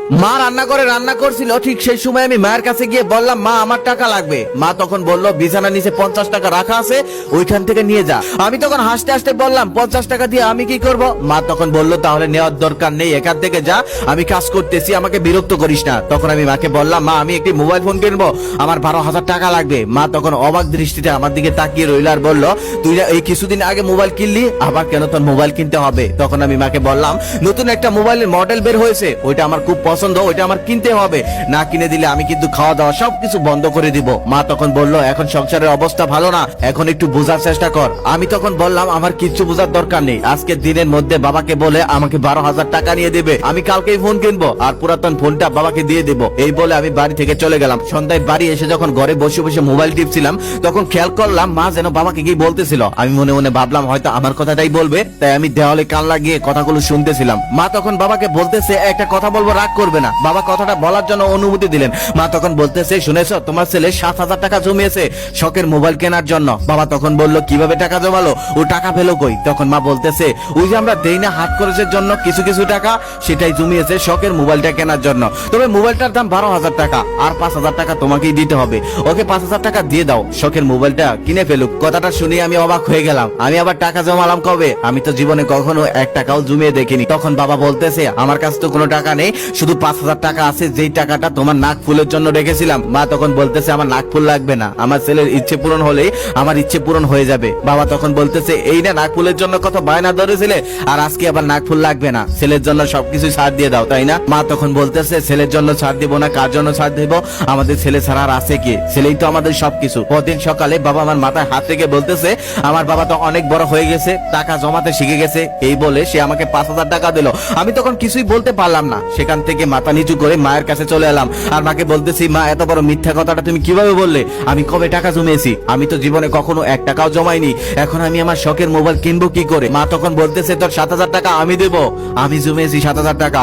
মা রান্না করছিল, ঠিক সেই সময় আমি মায়ের কাছে গিয়ে বললাম, মা আমার টাকা লাগবে। মা তখন বলল, বিছানার নিচে 50 টাকা রাখা আছে, ওইখান থেকে নিয়ে যা। আমি তখন হাসতে হাসতে বললাম, 50 টাকা দিয়ে আমি কি করব? মা তখন বলল, তাহলে নেওয়ার দরকার নেই, এখান থেকে যা, আমি কাজ করতেছি, আমাকে বিরক্ত করিস না। তখন আমি মাকে বললাম, মা আমি একটি মোবাইল ফোন কিনবো, আমার 12,000 টাকা লাগবে। মা তখন অবাক দৃষ্টিতে আমার দিকে তাকিয়ে রইল আর বলল, তুই এই কিছুদিন আগে মোবাইল কিনলি, আবার কেন তোর মোবাইল কিনতে হবে? তখন আমি মাকে বললাম, নতুন একটা মোবাইলের মডেল বের হয়েছে, ওইটা আমার খুব পছন্দ, ওইটা আমার কিনতে হবে, না কিনে দিলে আমি কিন্তু খাওয়া দাওয়া সবকিছু বন্ধ করে দিব। মা তখন বলল, এখন সংসারের অবস্থা ভালো না, এখন একটু বোঝার চেষ্টা কর। আমি তখন বললাম, আমার কিচ্ছু বোঝার দরকার নেই, আজকের দিনের মধ্যে বাবাকে বলে আমাকে 12,000 টাকা নিয়ে দেবে, আমি কালকেই ফোন কিনবো আর পুরাতন ফোনটা বাবাকে দিয়ে দেবো। এই বলে আমি বাড়ি থেকে চলে গেলাম। সন্ধ্যায় বাড়ি এসে যখন ঘরে বসে বসে মোবাইল টিপছিলাম, তখন খেয়াল করলাম মা যেন বাবাকে কি বলতেছিল। আমি মনে মনে ভাবলাম হয়তো আমার কথাটাই বলবে, তাই আমি দেওয়ালে কান লাগিয়ে কথাগুলো শুনতেছিলাম। মা তখন বাবাকে বলতেছে, একটা কথা বলবো, রাগ করবে না। বাবা কথাটা বলার জন্য অনুমতি দিলেন। মা তখন বলতেছে, শুনেছো, তোমার ছেলে 7,000 টাকা জমিয়েছে শখের মোবাইল কেনার জন্য। বাবা তখন বলল, কিভাবে টাকা জমালো, ও টাকা পেলো কই? তখন মা বলতেছে, ওই যে আমরা দেই না হাত খরচের জন্য কিছু কিছু টাকা, সেটাই জমিয়েছে শখের মোবাইলটা কেনার জন্য। তবে মোবাইলটার দাম 12,000 টাকা, আর 5,000 টাকা তোমাকেই দিতে হবে। ওকে 5,000 টাকা দিয়ে দাও, শখের মোবাইলটা কিনে ফেলুক। কথাটা শুনে আমি অবাক হয়ে গেলাম। আমি আবার টাকা জমালাম কবে? আমি তো জীবনে কখনো 1 টাকাও জমিয়ে দেখিনি। তখন বাবা বলতেছে, আমার কাছে তো কোনো টাকা নেই, শুধু 5,000 টাকা আছে, যেই টাকাটা তোমার নাক ফুলের জন্য রেখেছিলাম। মা তখন বলতেছে, আমার নাক ফুল লাগবে না, আমার ছেলের ইচ্ছে পূরণ হলেই আমার ইচ্ছে পূরণ হয়ে যাবে। বাবা তখন বলতেছে, এই না নাক ফুলের জন্য কত বায়না ধরেছিলে, আর আজকে আবার নাক ফুল লাগবে না, ছেলের জন্য সবকিছু ছাড় দিয়ে দাও, তাই না? মা তখন বলতেছে, ছেলের জন্য ছাড় দিব না, কার জন্য ছাড় দিব? আমাদের ছেলে ছাড়া আর আছে কি? ছেলেই তো আমাদের সবকিছু। পরদিন সকালে বাবা আমার মাথায় হাত থেকে বলতেছে, আমার বাবা তো অনেক বড় হয়ে গেছে, টাকা জমাতে শিখে গেছে। এই বলে সে আমাকে 5,000 টাকা দিল। আমি তখন কিছুই বলতে পারলাম না। সেখান থেকে মাথা নিচু করে মায়ের কাছে চলে এলাম আর মাকে বলতেছি, মা এত বড় মিথ্যা কথাটা তুমি কিভাবে বললে? আমি কবে টাকা জমিয়েছি? আমি তো জীবনে কখনো 1 টাকাও জমাইনি, এখন আমি আমার শখের মোবাইল কিনবো কি করে? মা তখন বলতেছে, তোর 7,000 টাকা আমি দেবো, আমি জমিয়েছি 7,000 টাকা।